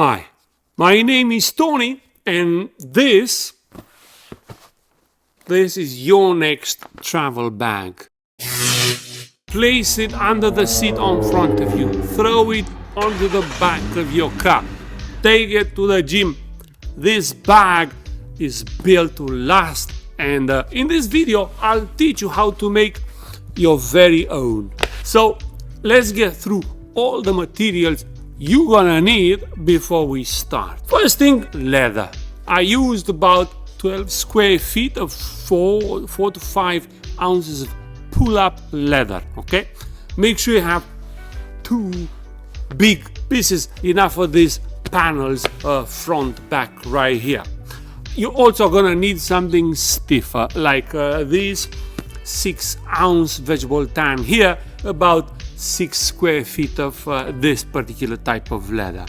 Hi, my name is Tony, and this is your next travel bag. Place it under the seat in front of you. Throw it onto the back of your car. Take it to the gym. This bag is built to last, and in this video I'll teach you how to make your very own. So let's get through all the materials you're gonna need before we start. First thing, leather. I used about 12 square feet of 4 to 5 ounces of pull-up leather. Okay, make sure you have 2 big pieces, enough for these panels, front, back, right here. You're also gonna need something stiffer, like this 6-ounce vegetable tan here, about 6 square feet of this particular type of leather.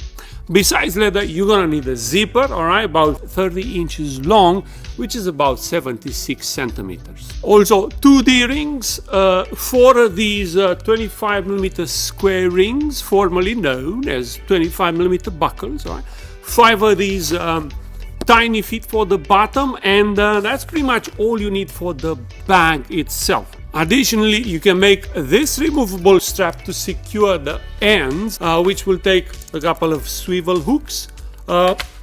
Besides leather, you're gonna need a zipper, all right, about 30 inches long, which is about 76 centimeters. Also, 2 D-rings, 4 of these 25mm square rings, formerly known as 25mm buckles, all right, 5 of these tiny feet for the bottom, and that's pretty much all you need for the bag itself. Additionally, you can make this removable strap to secure the ends, which will take a couple of swivel hooks,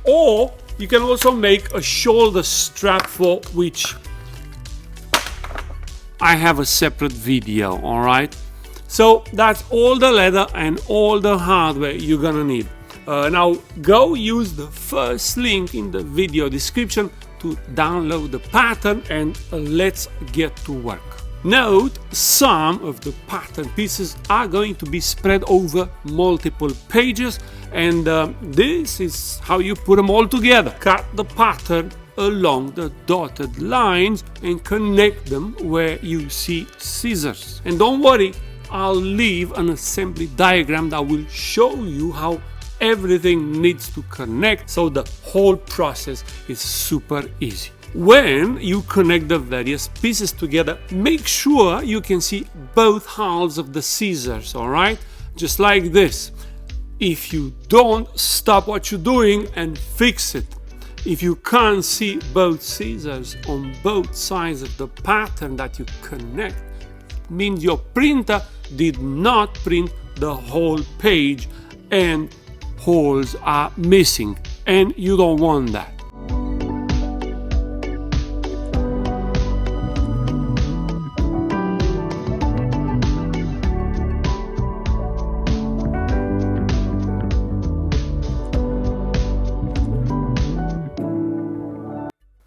or you can also make a shoulder strap, for which I have a separate video. All right, so that's all the leather and all the hardware you're gonna need. Now go use the first link in the video description to download the pattern, and let's get to work. Note, some of the pattern pieces are going to be spread over multiple pages, and this is how you put them all together. Cut the pattern along the dotted lines and connect them where you see scissors. And don't worry, I'll leave an assembly diagram that will show you how everything needs to connect, so the whole process is super easy. When you connect the various pieces together, make sure you can see both halves of the scissors, all right? Just like this. If you don't, stop what you're doing and fix it. If you can't see both scissors on both sides of the pattern that you connect, it means your printer did not print the whole page and holes are missing, and you don't want that.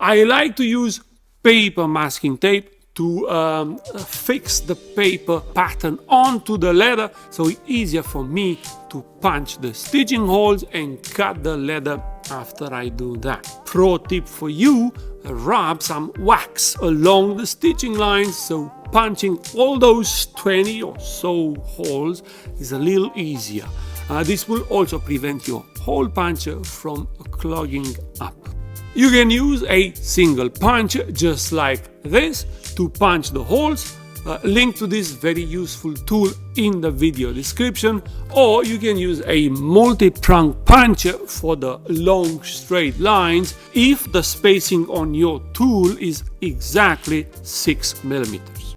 I like to use paper masking tape to fix the paper pattern onto the leather, so it's easier for me to punch the stitching holes and cut the leather after I do that. Pro tip for you, rub some wax along the stitching lines, so punching all those 20 or so holes is a little easier. This will also prevent your hole puncher from clogging up. You can use a single punch just like this to punch the holes. Link to this very useful tool in the video description, or you can use a multi-prong puncher for the long straight lines if the spacing on your tool is exactly 6 millimeters.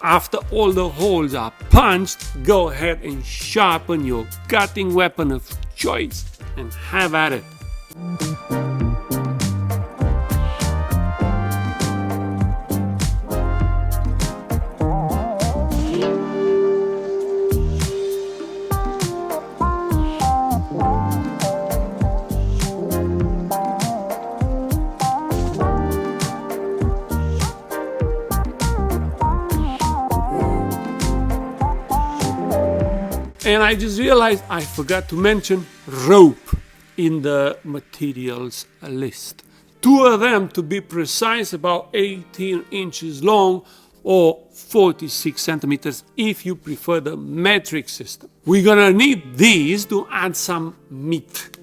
After all the holes are punched, go ahead and sharpen your cutting weapon of choice and have at it. And I just realized I forgot to mention rope in the materials list. 2 of them, to be precise, about 18 inches long, or 46 centimeters if you prefer the metric system. We're gonna need these to add some meat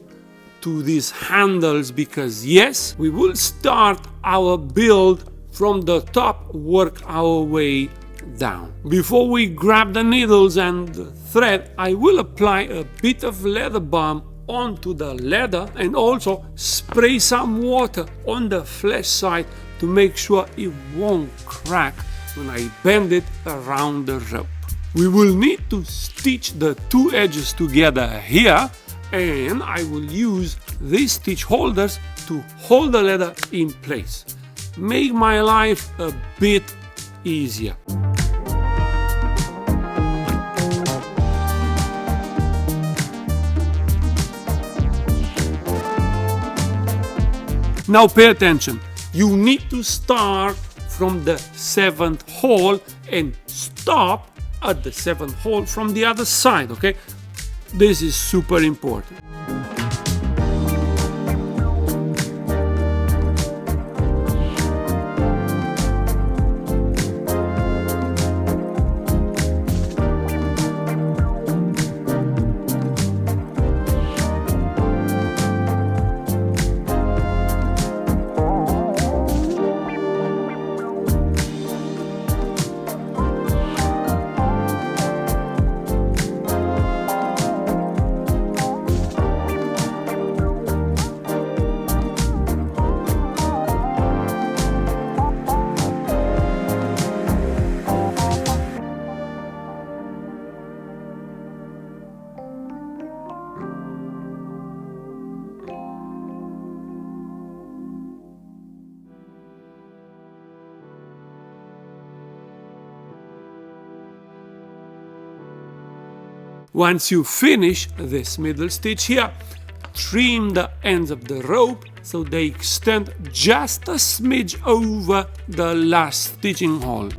to these handles because yes, we will start our build from the top, work our way down. Before we grab the needles and the thread, I will apply a bit of leather balm onto the leather and also spray some water on the flesh side to make sure it won't crack when I bend it around the rope. We will need to stitch the two edges together here, and I will use these stitch holders to hold the leather in place. Make my life a bit easier. Now pay attention. You need to start from the 7th hole and stop at the 7th hole from the other side, okay? This is super important. Once you finish this middle stitch here, trim the ends of the rope so they extend just a smidge over the last stitching hole.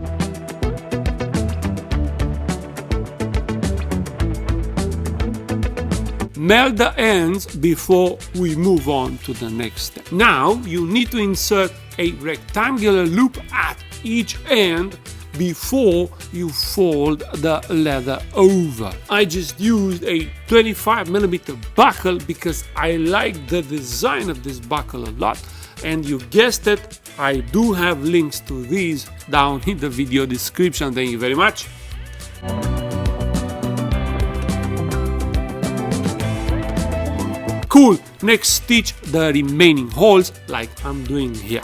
Melt the ends before we move on to the next step. Now you need to insert a rectangular loop at each end before you fold the leather over. I just used a 25mm buckle because I like the design of this buckle a lot, and you guessed it, I do have links to these down in the video description. Thank you very much. Cool, next stitch the remaining holes like I'm doing here.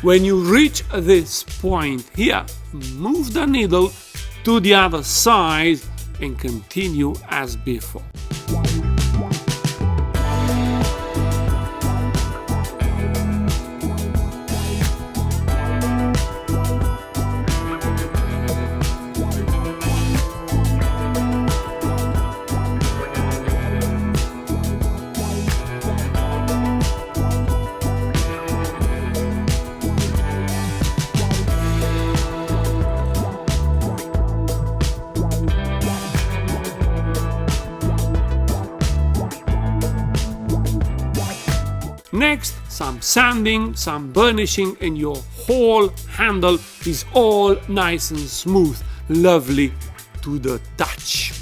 When you reach this point here, move the needle to the other side and continue as before. Next, some sanding, some burnishing, and your whole handle is all nice and smooth, lovely to the touch.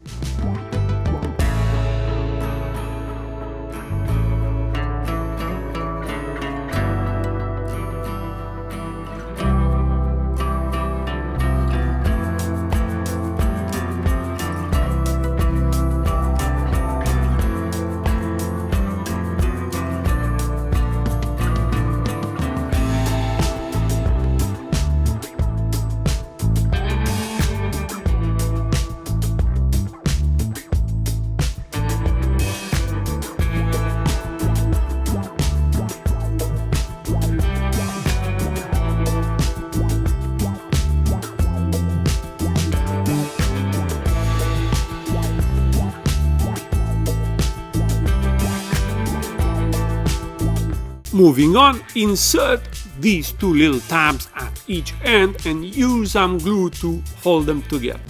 Moving on, insert these two little tabs at each end and use some glue to hold them together.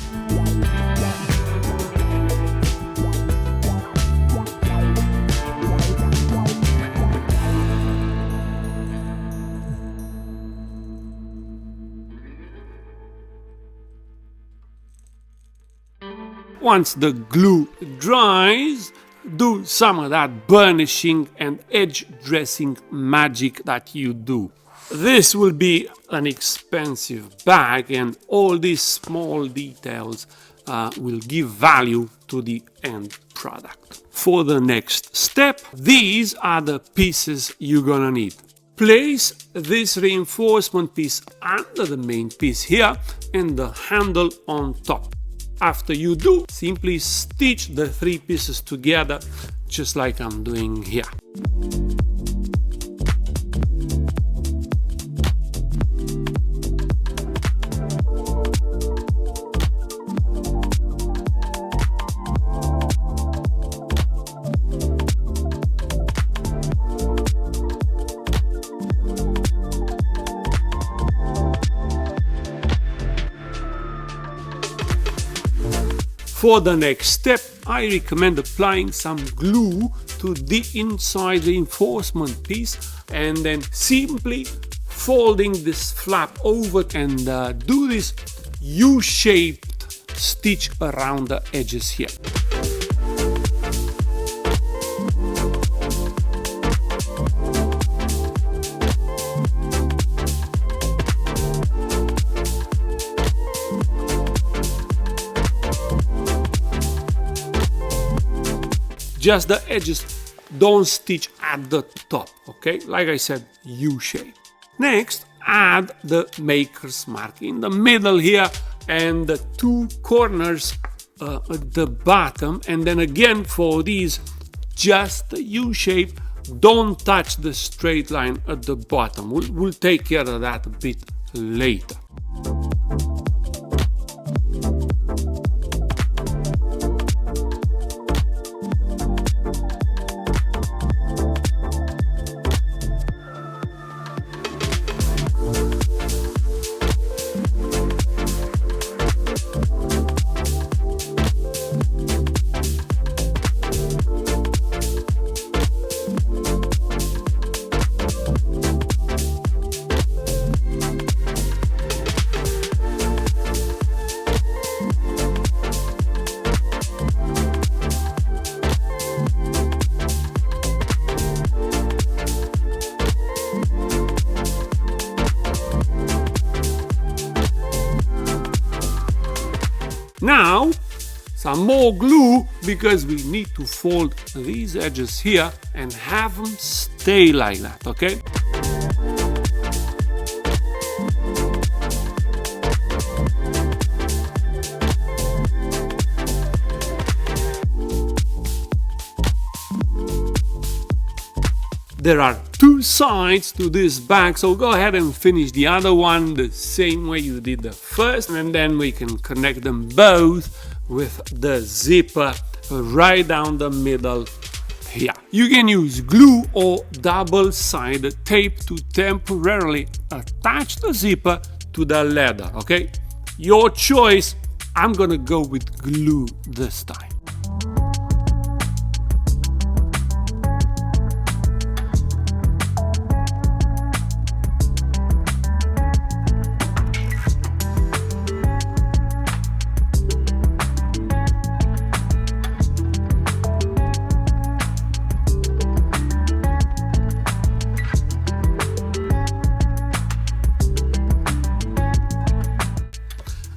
Once the glue dries, do some of that burnishing and edge dressing magic that you do. This will be an expensive bag, and all these small details will give value to the end product. For the next step, these are the pieces you're gonna need. Place this reinforcement piece under the main piece here and the handle on top. After you do, simply stitch the three pieces together, just like I'm doing here. For the next step, I recommend applying some glue to the inside reinforcement piece and then simply folding this flap over and do this U-shaped stitch around the edges here. Just the edges, don't stitch at the top, okay? Like I said, U-shape. Next, add the maker's mark in the middle here and the two corners at the bottom, and then again for these, just the U-shape, don't touch the straight line at the bottom. We'll take care of that a bit later. Now, some more glue, because we need to fold these edges here and have them stay like that, okay? there are two sides to this bag, so go ahead and finish the other one the same way you did the first, and then we can connect them both with the zipper right down the middle here. You can use glue or double-sided tape to temporarily attach the zipper to the leather, okay? Your choice. I'm gonna go with glue this time.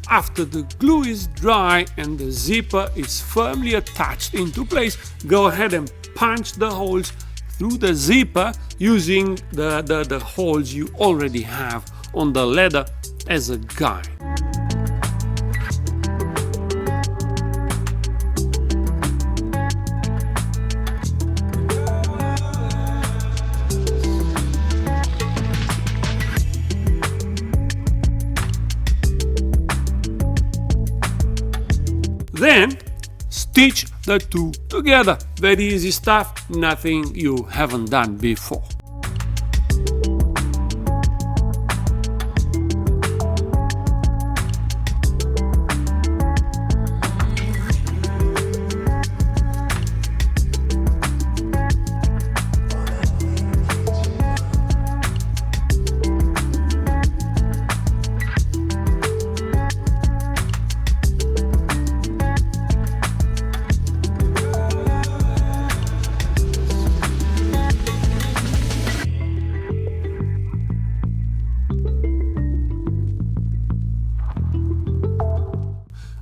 After the glue is dry and the zipper is firmly attached into place, go ahead and punch the holes through the zipper using the holes you already have on the leather as a guide. Then stitch the two together. Very easy stuff, nothing you haven't done before.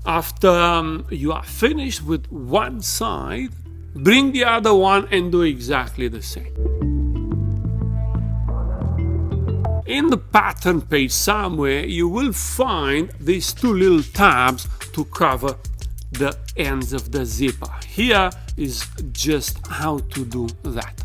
After you are finished with one side, bring the other one and do exactly the same. In the pattern page somewhere, you will find these two little tabs to cover the ends of the zipper. Here is just how to do that.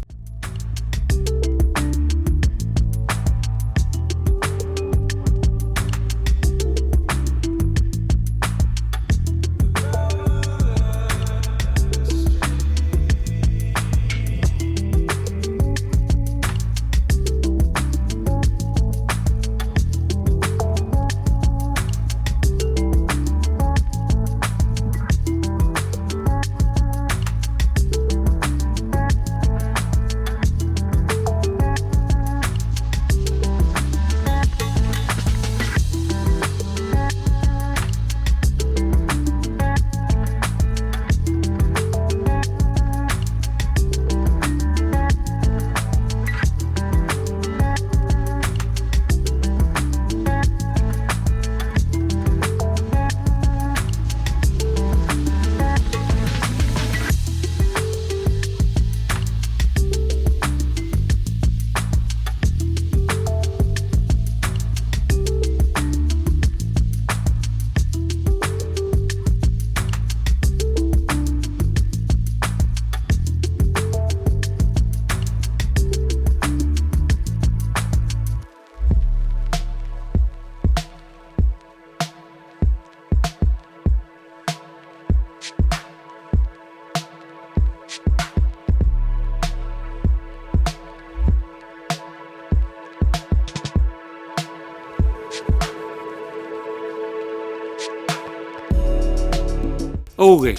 Okay,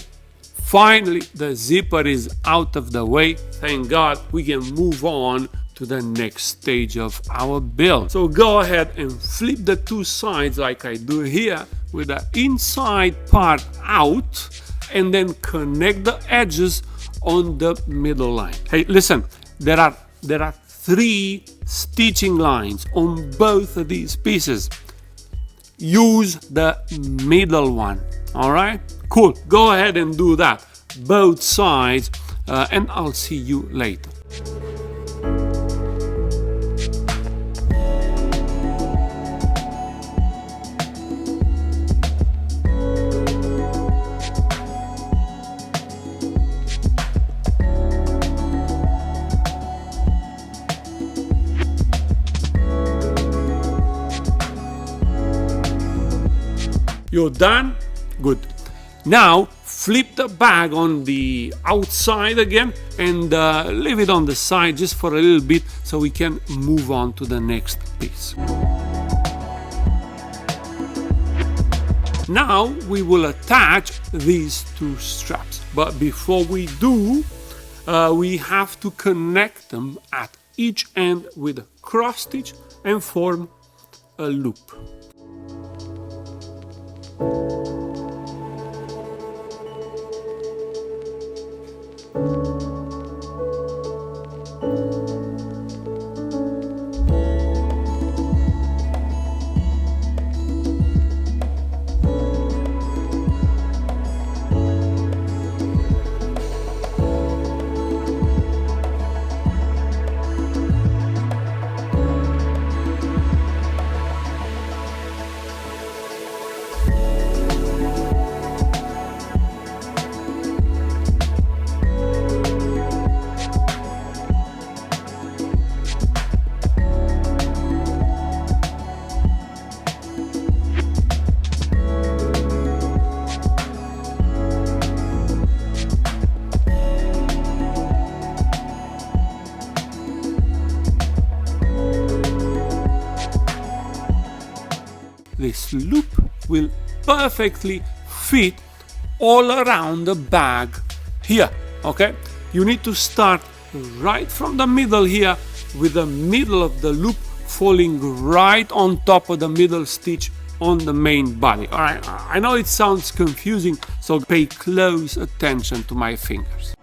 finally the zipper is out of the way. Thank God, we can move on to the next stage of our build. So go ahead and flip the two sides like I do here with the inside part out, and then connect the edges on the middle line. Hey, listen, there are 3 stitching lines on both of these pieces. Use the middle one, all right? Cool, go ahead and do that, both sides, and I'll see you later. You're done? Good. Now flip the bag on the outside again and leave it on the side just for a little bit so we can move on to the next piece. Now we will attach these two straps, but before we do, we have to connect them at each end with a cross stitch and form a loop. This loop will perfectly fit all around the bag here, okay? You need to start right from the middle here with the middle of the loop falling right on top of the middle stitch on the main body. All right, I know it sounds confusing, so pay close attention to my fingers.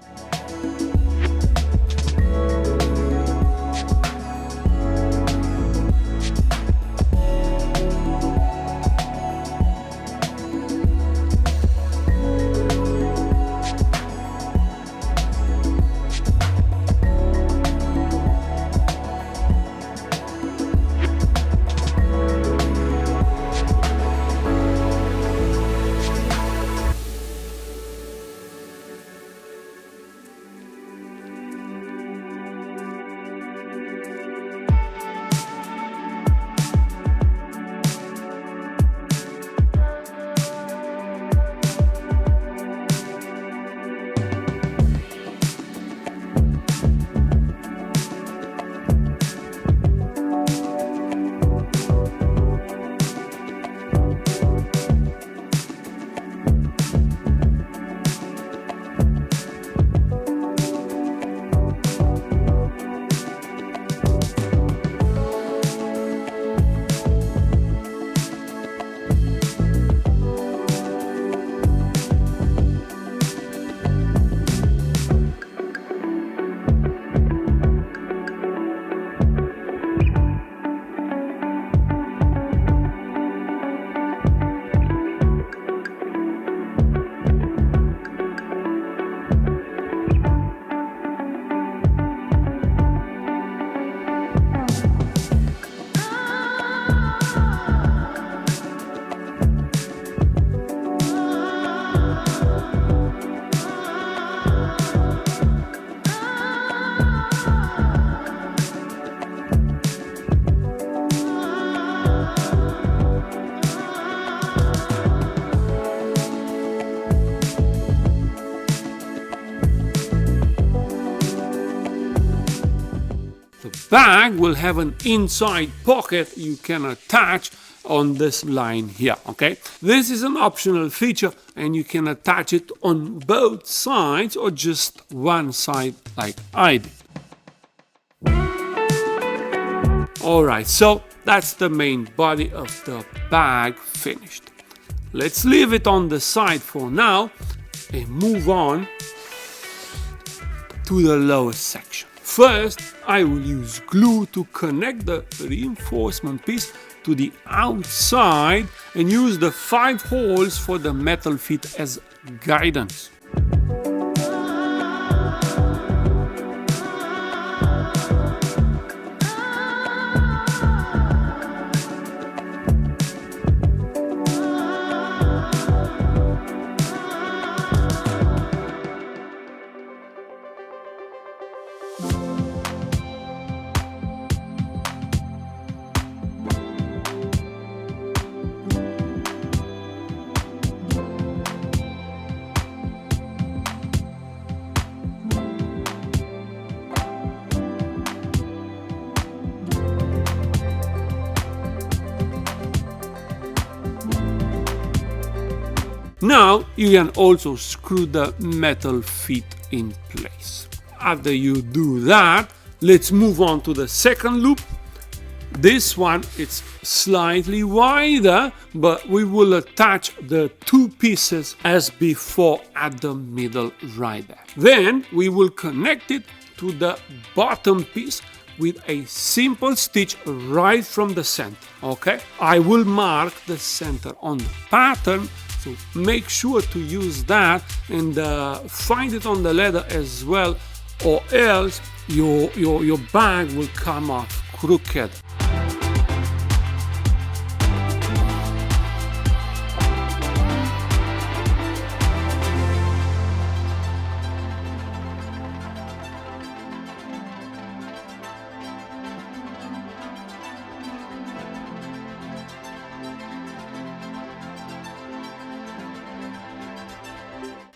Bag will have an inside pocket you can attach on this line here, okay? This is an optional feature and you can attach it on both sides or just one side like I did. Alright, so that's the main body of the bag finished. Let's leave it on the side for now and move on to the lower section. First, I will use glue to connect the reinforcement piece to the outside and use the 5 holes for the metal feet as guidance. Now you can also screw the metal feet in place. After you do that, let's move on to the second loop. This one it's slightly wider, but we will attach the two pieces as before at the middle right there. Then we will connect it to the bottom piece with a simple stitch right from the center, okay? I will mark the center on the pattern, so make sure to use that and find it on the leather as well, or else your bag will come off crooked.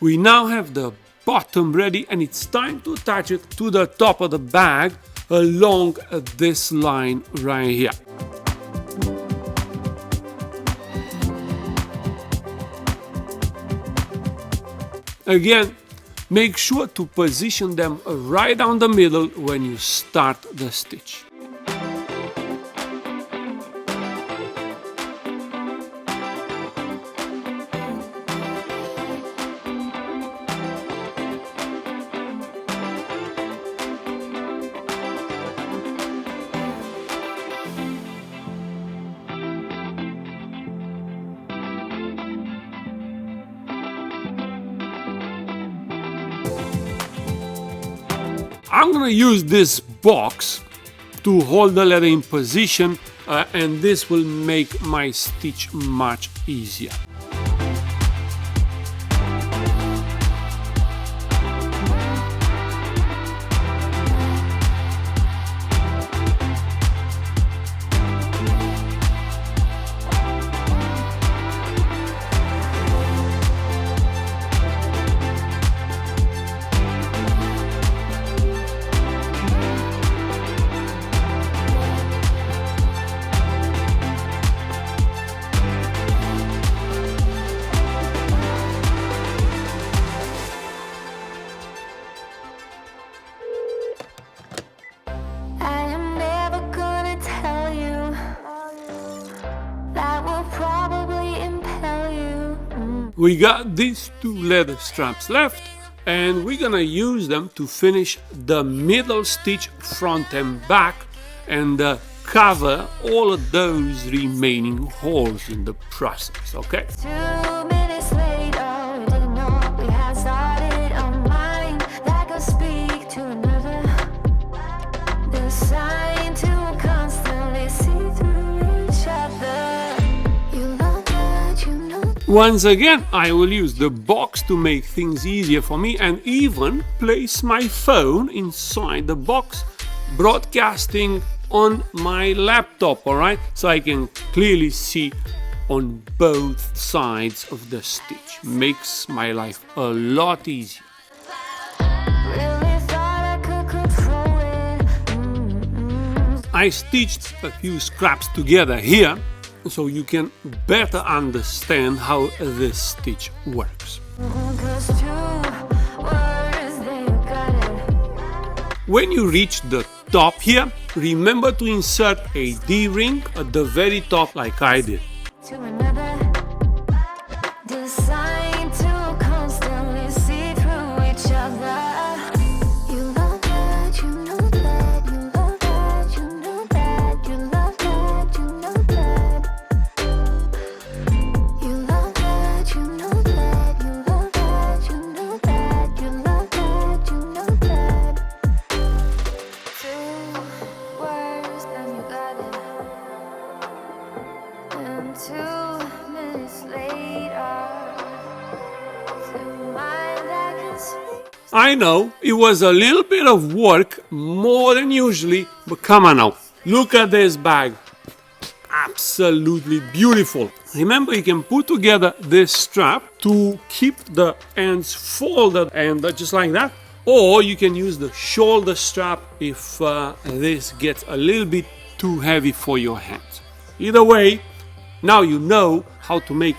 We now have the bottom ready, and it's time to attach it to the top of the bag along this line right here. Again, make sure to position them right down the middle when you start the stitch. I'm going to use this box to hold the leather in position, and this will make my stitch much easier. We got these two leather straps left, and we're gonna use them to finish the middle stitch front and back and cover all of those remaining holes in the process, okay? 2 minutes later, we didn't know we had started our mind that could speak to another. The sign to constantly see through each other. You love that, you know. Once again, I will use the box to make things easier for me, and even place my phone inside the box, broadcasting on my laptop, alright? So I can clearly see on both sides of the stitch. Makes my life a lot easier. Really thought I could control it. I stitched a few scraps together here so you can better understand how this stitch works. 'Cause 2 words, they got it. When you reach the top here, remember to insert a D-ring at the very top like I did. To another, designed to constantly see through each other. You love that, you know that, you love that, you know that, you love that, you know that. You love that, you know that, you love that, you know that, you love that, you know that. 2 words, then you got it. And 2 minutes later, to mind that can speak. I know it was a little bit of work, more than usually, but come on now, look at this bag. Absolutely beautiful. Remember, you can put together this strap to keep the ends folded and just like that, or you can use the shoulder strap if this gets a little bit too heavy for your hands. Either way, now you know how to make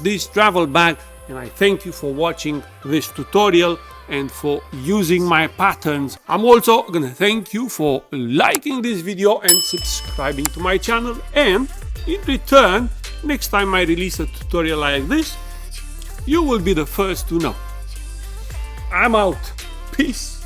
this travel bag and I thank you for watching this tutorial and for using my patterns. I'm also gonna thank you for liking this video and subscribing to my channel, and in return, next time I release a tutorial like this, you will be the first to know. I'm out. Peace.